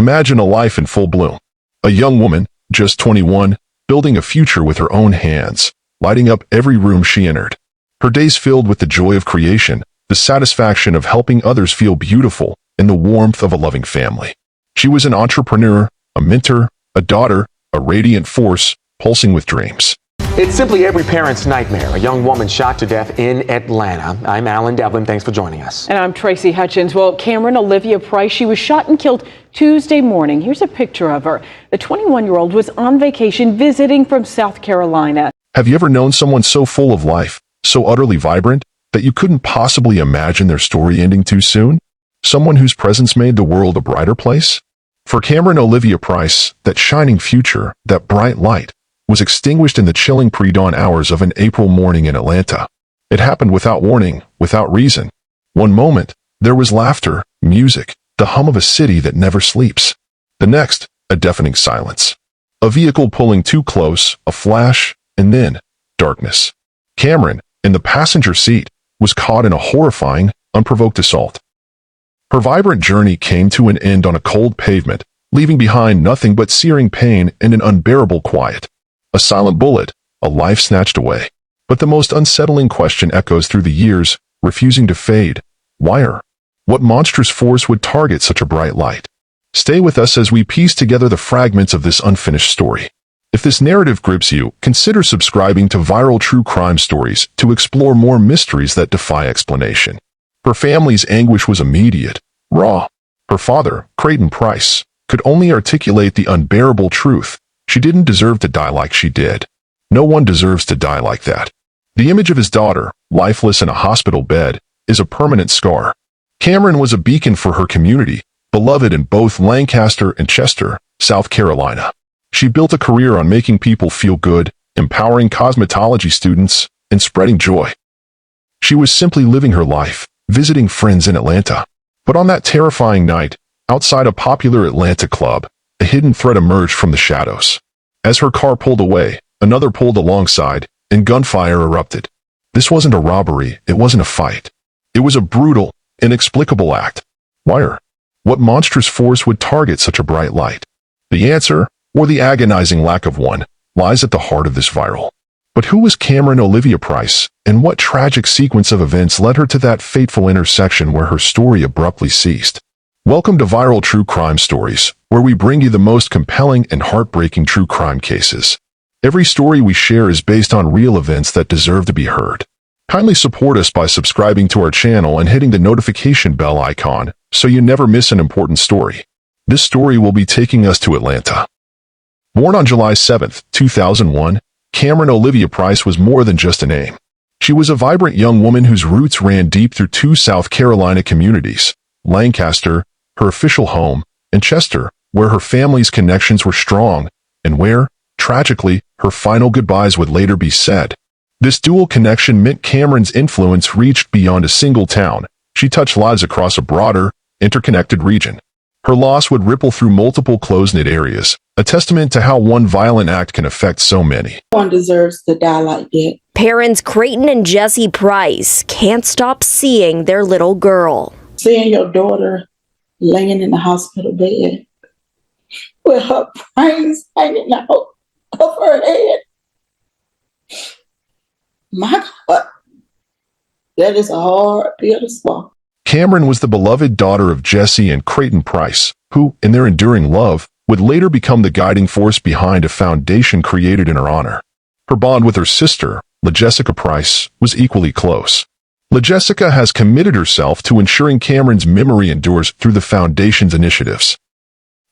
Imagine a life in full bloom. A young woman, just 21, building a future with her own hands, lighting up every room she entered. Her days filled with the joy of creation, the satisfaction of helping others feel beautiful, and the warmth of a loving family. She was an entrepreneur, a mentor, a daughter, a radiant force, pulsing with dreams. It's simply every parent's nightmare. A young woman shot to death in Atlanta. I'm Alan Devlin. Thanks for joining us. And I'm Tracy Hutchins. Well, Camryn Olivia Price, she was shot and killed Tuesday morning. Here's a picture of her. The 21-year-old was on vacation visiting from South Carolina. Have you ever known someone so full of life, so utterly vibrant, that you couldn't possibly imagine their story ending too soon? Someone whose presence made the world a brighter place? For Camryn Olivia Price, that shining future, that bright light, was extinguished in the chilling pre-dawn hours of an April morning in Atlanta. It happened without warning, without reason. One moment, there was laughter, music, the hum of a city that never sleeps. The next, a deafening silence. A vehicle pulling too close, a flash, and then, darkness. Camryn, in the passenger seat, was caught in a horrifying, unprovoked assault. Her vibrant journey came to an end on a cold pavement, leaving behind nothing but searing pain and an unbearable quiet. A silent bullet, a life snatched away. But the most unsettling question echoes through the years, refusing to fade. Why her? What monstrous force would target such a bright light? Stay with us as we piece together the fragments of this unfinished story. If this narrative grips you, consider subscribing to Viral True Crime Stories to explore more mysteries that defy explanation. Her family's anguish was immediate, raw. Her father, Camryn Price, could only articulate the unbearable truth. She didn't deserve to die like she did. No one deserves to die like that. The image of his daughter, lifeless in a hospital bed, is a permanent scar. Camryn was a beacon for her community, beloved in both Lancaster and Chester, South Carolina. She built a career on making people feel good, empowering cosmetology students, and spreading joy. She was simply living her life, visiting friends in Atlanta. But on that terrifying night, outside a popular Atlanta club, a hidden threat emerged from the shadows. As her car pulled away, another pulled alongside, and gunfire erupted. This wasn't a robbery, it wasn't a fight. It was a brutal, inexplicable act. Why her? What monstrous force would target such a bright light? The answer, or the agonizing lack of one, lies at the heart of this viral. But who was Camryn Olivia Price, and what tragic sequence of events led her to that fateful intersection where her story abruptly ceased? Welcome to Viral True Crime Stories, where we bring you the most compelling and heartbreaking true crime cases. Every story we share is based on real events that deserve to be heard. Kindly support us by subscribing to our channel and hitting the notification bell icon so you never miss an important story. This story will be taking us to Atlanta. Born on July 7, 2001, Camryn Olivia Price was more than just a name. She was a vibrant young woman whose roots ran deep through two South Carolina communities, Lancaster, her official home, and Chester, where her family's connections were strong, and where, tragically, her final goodbyes would later be said. This dual connection meant Camryn's influence reached beyond a single town. She touched lives across a broader, interconnected region. Her loss would ripple through multiple close-knit areas, a testament to how one violent act can affect so many. No one deserves to die like that. Parents Camryn and Jesse Price can't stop seeing their little girl. Seeing your daughter laying in the hospital bed with her brains hanging out of her head. My God, that is a hard pill to swallow. Camryn was the beloved daughter of Jesse and Camryn Price, who, in their enduring love, would later become the guiding force behind a foundation created in her honor. Her bond with her sister, lled Price, was equally close. lled has committed herself to ensuring Camryn's memory endures through the Foundation's initiatives.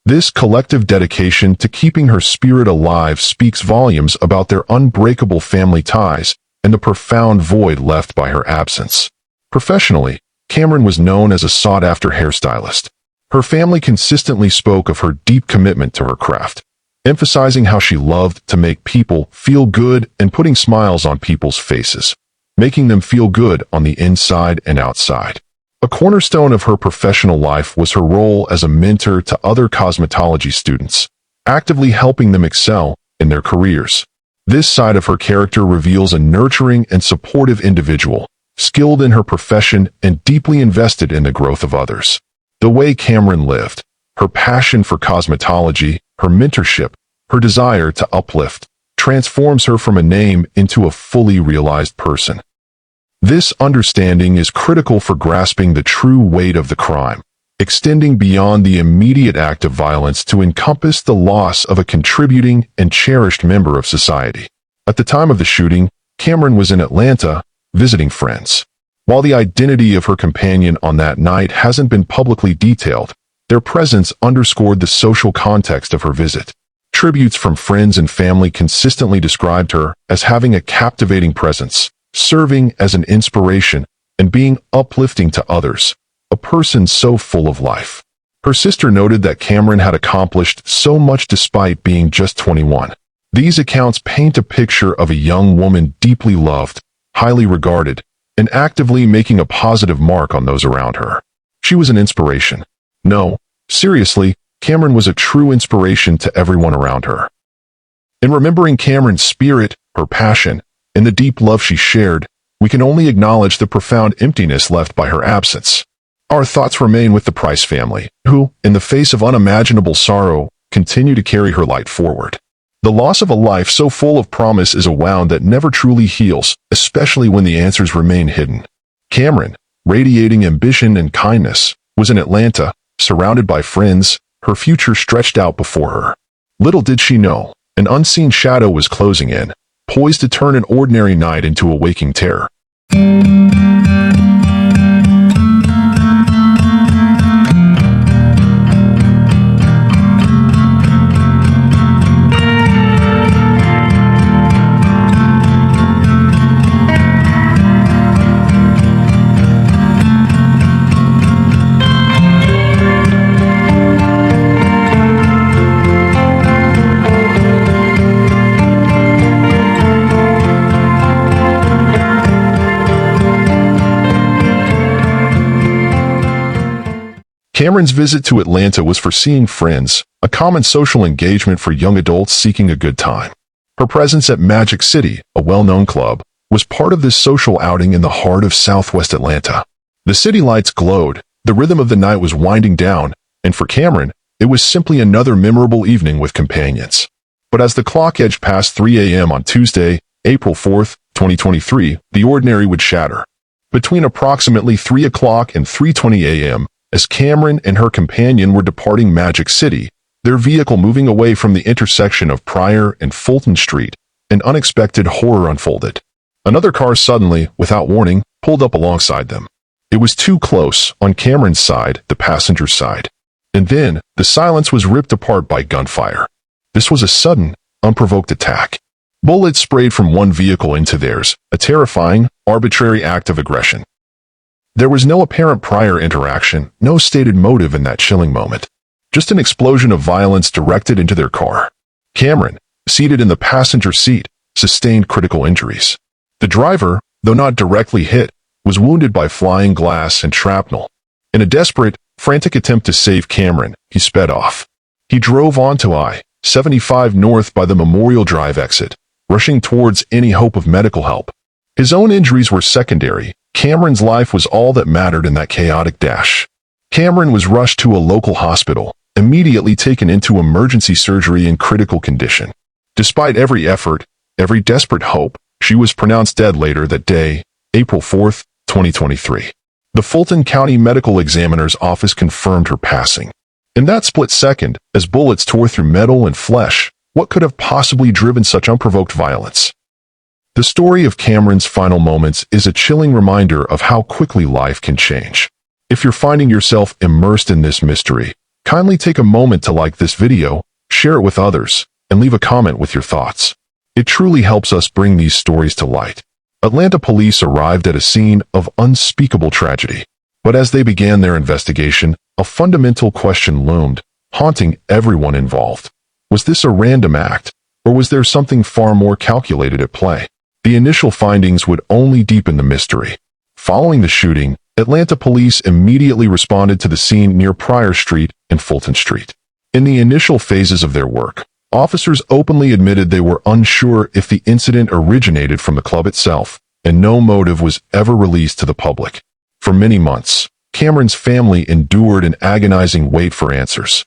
This collective dedication to keeping her spirit alive speaks volumes about their unbreakable family ties and the profound void left by her absence. Professionally, Camryn was known as a sought-after hairstylist. Her family consistently spoke of her deep commitment to her craft, emphasizing how she loved to make people feel good and putting smiles on people's faces, making them feel good on the inside and outside. A cornerstone of her professional life was her role as a mentor to other cosmetology students, actively helping them excel in their careers. This side of her character reveals a nurturing and supportive individual, skilled in her profession and deeply invested in the growth of others. The way Camryn lived, Her passion for cosmetology, her mentorship, her desire to uplift, transforms her from a name into a fully realized person. This understanding is critical for grasping the true weight of the crime, extending beyond the immediate act of violence to encompass the loss of a contributing and cherished member of society. At the time of the shooting, Camryn was in Atlanta, visiting friends. While the identity of her companion on that night hasn't been publicly detailed, their presence underscored the social context of her visit. Tributes from friends and family consistently described her as having a captivating presence, serving as an inspiration, and being uplifting to others, a person so full of life. Her sister noted that Camryn had accomplished so much despite being just 21. These accounts paint a picture of a young woman deeply loved, highly regarded, and actively making a positive mark on those around her. She was an inspiration. No, seriously, Camryn was a true inspiration to everyone around her. In remembering Camryn's spirit, her passion, and the deep love she shared, we can only acknowledge the profound emptiness left by her absence. Our thoughts remain with the Price family, who, in the face of unimaginable sorrow, continue to carry her light forward. The loss of a life so full of promise is a wound that never truly heals, especially when the answers remain hidden. Camryn, radiating ambition and kindness, was in Atlanta, surrounded by friends, her future stretched out before her. Little did she know, an unseen shadow was closing in, poised to turn an ordinary night into a waking terror. Camryn's visit to Atlanta was for seeing friends, a common social engagement for young adults seeking a good time. Her presence at Magic City, a well-known club, was part of this social outing in the heart of Southwest Atlanta. The city lights glowed, the rhythm of the night was winding down, and for Camryn, it was simply another memorable evening with companions. But as the clock edged past 3 a.m. on Tuesday, April 4th, 2023, the ordinary would shatter. Between approximately 3 o'clock and 3:20 a.m., as Camryn and her companion were departing Magic City, their vehicle moving away from the intersection of Pryor and Fulton Street, an unexpected horror unfolded. Another car suddenly, without warning, pulled up alongside them. It was too close, on Camryn's side, the passenger's side. And then, the silence was ripped apart by gunfire. This was a sudden, unprovoked attack. Bullets sprayed from one vehicle into theirs, a terrifying, arbitrary act of aggression. There was no apparent prior interaction, no stated motive in that chilling moment. Just an explosion of violence directed into their car. Camryn, seated in the passenger seat, sustained critical injuries. The driver, though not directly hit, was wounded by flying glass and shrapnel. In a desperate, frantic attempt to save Camryn, he sped off. He drove onto I-75 north by the Memorial Drive exit, rushing towards any hope of medical help. His own injuries were secondary. Camryn's life was all that mattered in that chaotic dash. Camryn was rushed to a local hospital, immediately taken into emergency surgery in critical condition. Despite every effort, every desperate hope, she was pronounced dead later that day, April 4th, 2023. The Fulton County Medical Examiner's Office confirmed her passing. In that split second, as bullets tore through metal and flesh, what could have possibly driven such unprovoked violence? The story of Camryn's final moments is a chilling reminder of how quickly life can change. If you're finding yourself immersed in this mystery, kindly take a moment to like this video, share it with others, and leave a comment with your thoughts. It truly helps us bring these stories to light. Atlanta police arrived at a scene of unspeakable tragedy. But as they began their investigation, a fundamental question loomed, haunting everyone involved. Was this a random act, or was there something far more calculated at play? The initial findings would only deepen the mystery. Following the shooting, Atlanta police immediately responded to the scene near Pryor Street and Fulton Street. In the initial phases of their work, officers openly admitted they were unsure if the incident originated from the club itself, and no motive was ever released to the public. For many months, Camryn's family endured an agonizing wait for answers.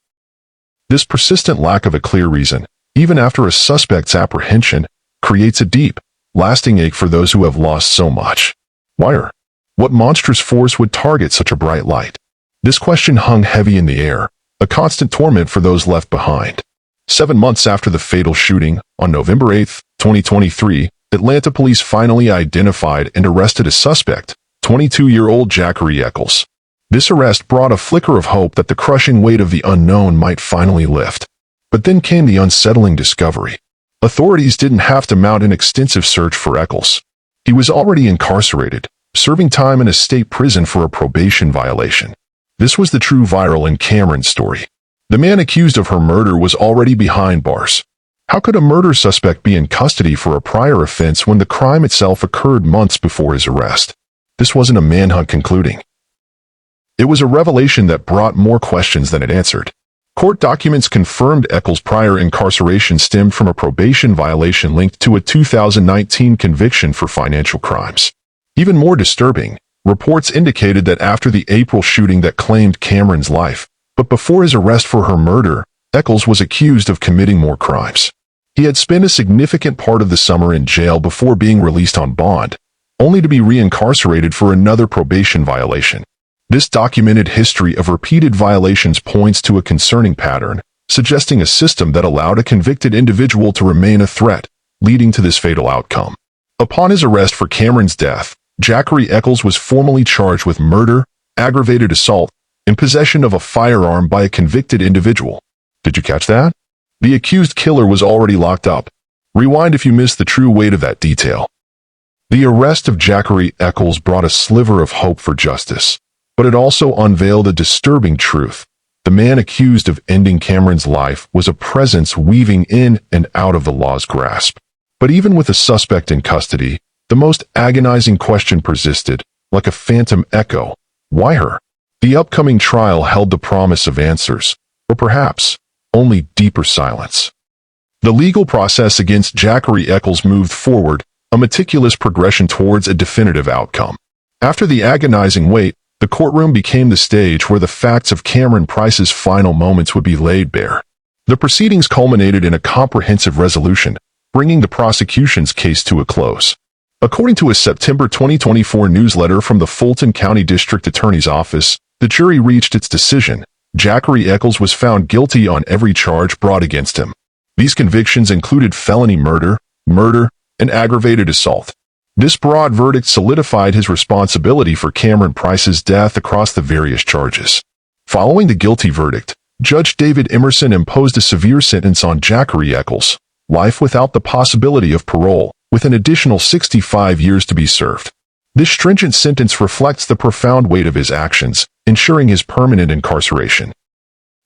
This persistent lack of a clear reason, even after a suspect's apprehension, creates a deep, lasting ache for those who have lost so much. Why? What monstrous force would target such a bright light? This question hung heavy in the air, a constant torment for those left behind. 7 months after the fatal shooting, on November 8, 2023, Atlanta police finally identified and arrested a suspect, 22-year-old Jackery Eccles. This arrest brought a flicker of hope that the crushing weight of the unknown might finally lift. But then came the unsettling discovery. Authorities didn't have to mount an extensive search for Eccles. He was already incarcerated, serving time in a state prison for a probation violation. This was the true viral in Camryn's story. The man accused of her murder was already behind bars. How could a murder suspect be in custody for a prior offense when the crime itself occurred months before his arrest? This wasn't a manhunt concluding. It was a revelation that brought more questions than it answered. Court documents confirmed Eccles' prior incarceration stemmed from a probation violation linked to a 2019 conviction for financial crimes. Even more disturbing, reports indicated that after the April shooting that claimed Camryn's life, but before his arrest for her murder, Eccles was accused of committing more crimes. He had spent a significant part of the summer in jail before being released on bond, only to be reincarcerated for another probation violation. This documented history of repeated violations points to a concerning pattern, suggesting a system that allowed a convicted individual to remain a threat, leading to this fatal outcome. Upon his arrest for Camryn's death, Jackery Eccles was formally charged with murder, aggravated assault, and possession of a firearm by a convicted individual. Did you catch that? The accused killer was already locked up. Rewind if you missed the true weight of that detail. The arrest of Jackery Eccles brought a sliver of hope for justice, but it also unveiled a disturbing truth. The man accused of ending Camryn's life was a presence weaving in and out of the law's grasp. But even with the suspect in custody, the most agonizing question persisted, like a phantom echo. Why her? The upcoming trial held the promise of answers, or perhaps only deeper silence. The legal process against Jackery Eccles moved forward, a meticulous progression towards a definitive outcome. After the agonizing wait, the courtroom became the stage where the facts of Camryn Price's final moments would be laid bare. The proceedings culminated in a comprehensive resolution, bringing the prosecution's case to a close. According to a September 2024 newsletter from the Fulton County District Attorney's Office, the jury reached its decision. Jackery Eccles was found guilty on every charge brought against him. These convictions included felony murder, and aggravated assault. This broad verdict solidified his responsibility for Camryn Price's death across the various charges. Following the guilty verdict, Judge David Emerson imposed a severe sentence on Jackery Eccles, life without the possibility of parole, with an additional 65 years to be served. This stringent sentence reflects the profound weight of his actions, ensuring his permanent incarceration.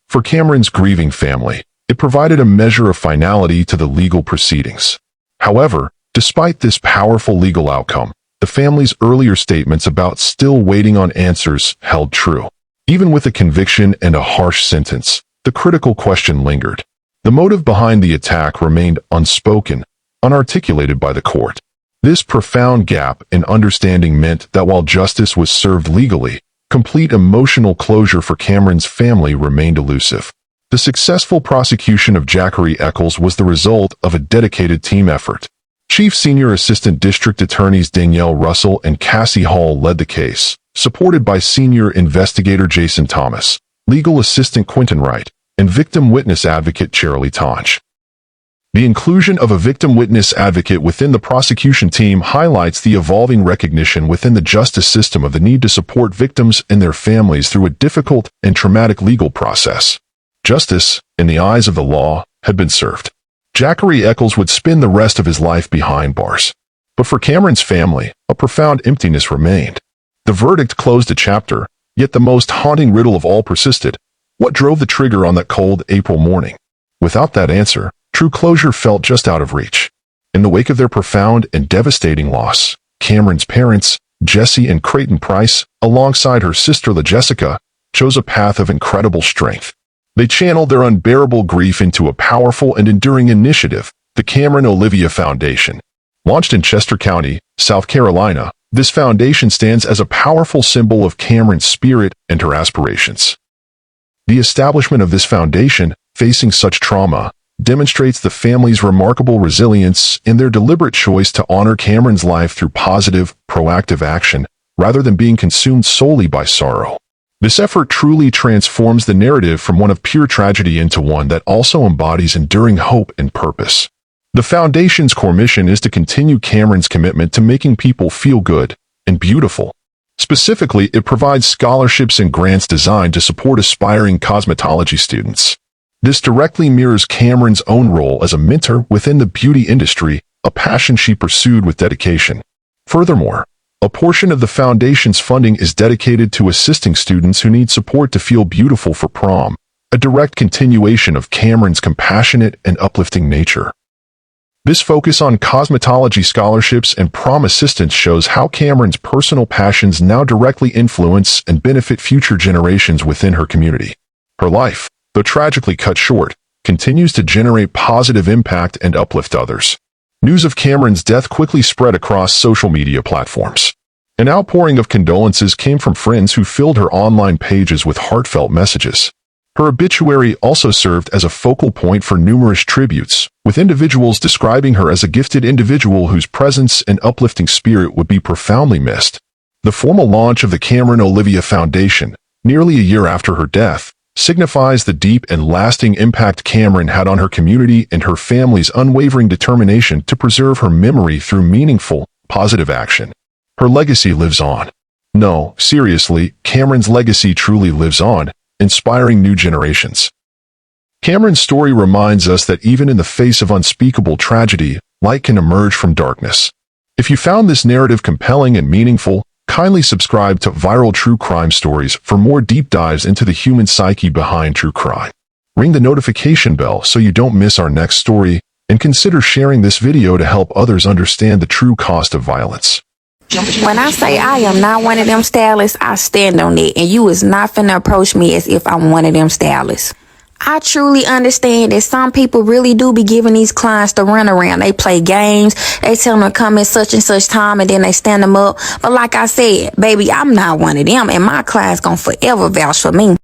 For Camryn's grieving family, it provided a measure of finality to the legal proceedings. However, despite this powerful legal outcome, the family's earlier statements about still waiting on answers held true. Even with a conviction and a harsh sentence, the critical question lingered. The motive behind the attack remained unspoken, unarticulated by the court. This profound gap in understanding meant that while justice was served legally, complete emotional closure for Camryn's family remained elusive. The successful prosecution of Jackery Eccles was the result of a dedicated team effort. Chief Senior Assistant District Attorneys Danielle Russell and Cassie Hall led the case, supported by Senior Investigator Jason Thomas, Legal Assistant Quentin Wright, and Victim Witness Advocate Cherilee Tonch. The inclusion of a victim witness advocate within the prosecution team highlights the evolving recognition within the justice system of the need to support victims and their families through a difficult and traumatic legal process. Justice, in the eyes of the law, had been served. Jackery Eccles would spend the rest of his life behind bars. But for Camryn's family, a profound emptiness remained. The verdict closed a chapter, yet the most haunting riddle of all persisted. What drove the trigger on that cold April morning? Without that answer, true closure felt just out of reach. In the wake of their profound and devastating loss, Camryn's parents, Jesse and Creighton Price, alongside her sister LaJessica, chose a path of incredible strength. They channeled their unbearable grief into a powerful and enduring initiative, the Camryn Olivia Foundation. Launched in Chester County, South Carolina, This foundation stands as a powerful symbol of Camryn's spirit and her aspirations. The establishment of this foundation, facing such trauma, demonstrates the family's remarkable resilience in their deliberate choice to honor Camryn's life through positive, proactive action, rather than being consumed solely by sorrow. This effort truly transforms the narrative from one of pure tragedy into one that also embodies enduring hope and purpose. The Foundation's core mission is to continue Camryn's commitment to making people feel good and beautiful. Specifically, it provides scholarships and grants designed to support aspiring cosmetology students. This directly mirrors Camryn's own role as a mentor within the beauty industry, a passion she pursued with dedication. Furthermore, a portion of the Foundation's funding is dedicated to assisting students who need support to feel beautiful for prom, a direct continuation of Camryn's compassionate and uplifting nature. This focus on cosmetology scholarships and prom assistance shows how Camryn's personal passions now directly influence and benefit future generations within her community. Her life, though tragically cut short, continues to generate positive impact and uplift others. News of Camryn's death quickly spread across social media platforms. An outpouring of condolences came from friends who filled her online pages with heartfelt messages. Her obituary also served as a focal point for numerous tributes, with individuals describing her as a gifted individual whose presence and uplifting spirit would be profoundly missed. The formal launch of the Camryn Olivia Foundation, nearly a year after her death, signifies the deep and lasting impact Camryn had on her community and her family's unwavering determination to preserve her memory through meaningful, positive action. Her legacy lives on. No, seriously, Camryn's legacy truly lives on, inspiring new generations. Camryn's story reminds us that even in the face of unspeakable tragedy, light can emerge from darkness. If you found this narrative compelling and meaningful, kindly subscribe to Viral True Crime Stories for more deep dives into the human psyche behind true crime. Ring the notification bell so you don't miss our next story, and consider sharing this video to help others understand the true cost of violence. When I say I am not one of them stylists, I stand on it, and you is not finna approach me as if I'm one of them stylists. I truly understand that some people really do be giving these clients the runaround. They play games, they tell them to come at such and such time, and then they stand them up. But like I said, baby, I'm not one of them, and my clients gonna forever vouch for me.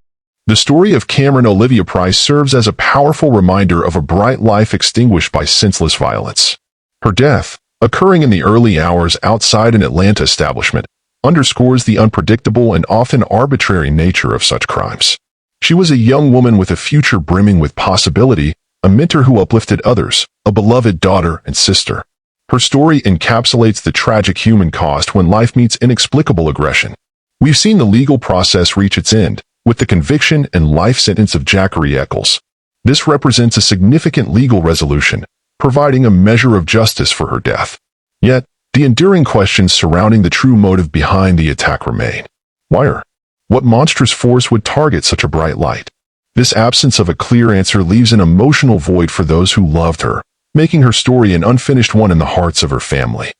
The story of Camryn Olivia Price serves as a powerful reminder of a bright life extinguished by senseless violence. Her death, occurring in the early hours outside an Atlanta establishment, underscores the unpredictable and often arbitrary nature of such crimes. She was a young woman with a future brimming with possibility, a mentor who uplifted others, a beloved daughter and sister. Her story encapsulates the tragic human cost when life meets inexplicable aggression. We've seen the legal process reach its end, with the conviction and life sentence of Zachary Eccles. This represents a significant legal resolution, providing a measure of justice for her death. Yet, the enduring questions surrounding the true motive behind the attack remain. Why? What monstrous force would target such a bright light? This absence of a clear answer leaves an emotional void for those who loved her, making her story an unfinished one in the hearts of her family.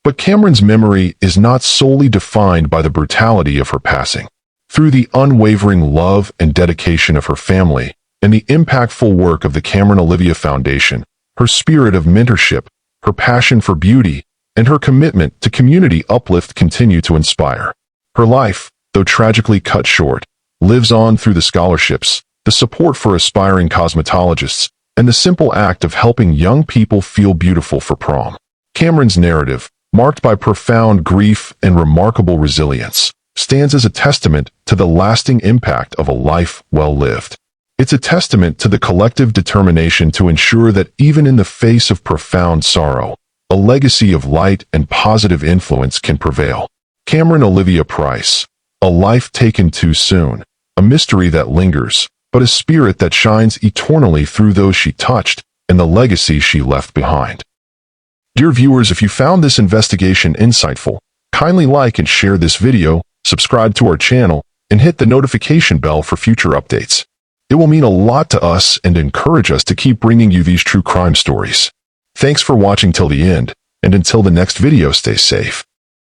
But Camryn's memory is not solely defined by the brutality of her passing. Through the unwavering love and dedication of her family, and the impactful work of the Camryn Olivia Foundation, her spirit of mentorship, her passion for beauty, and her commitment to community uplift continue to inspire. Her life, though tragically cut short, lives on through the scholarships, the support for aspiring cosmetologists, and the simple act of helping young people feel beautiful for prom. Camryn's narrative, marked by profound grief and remarkable resilience, stands as a testament to the lasting impact of a life well lived. It's a testament to the collective determination to ensure that even in the face of profound sorrow, a legacy of light and positive influence can prevail. Camryn Olivia Price, a life taken too soon, a mystery that lingers, but a spirit that shines eternally through those she touched and the legacy she left behind. Dear viewers, if you found this investigation insightful, kindly like and share this video, subscribe to our channel, and hit the notification bell for future updates. It will mean a lot to us and encourage us to keep bringing you these true crime stories. Thanks for watching till the end, and until the next video, stay safe.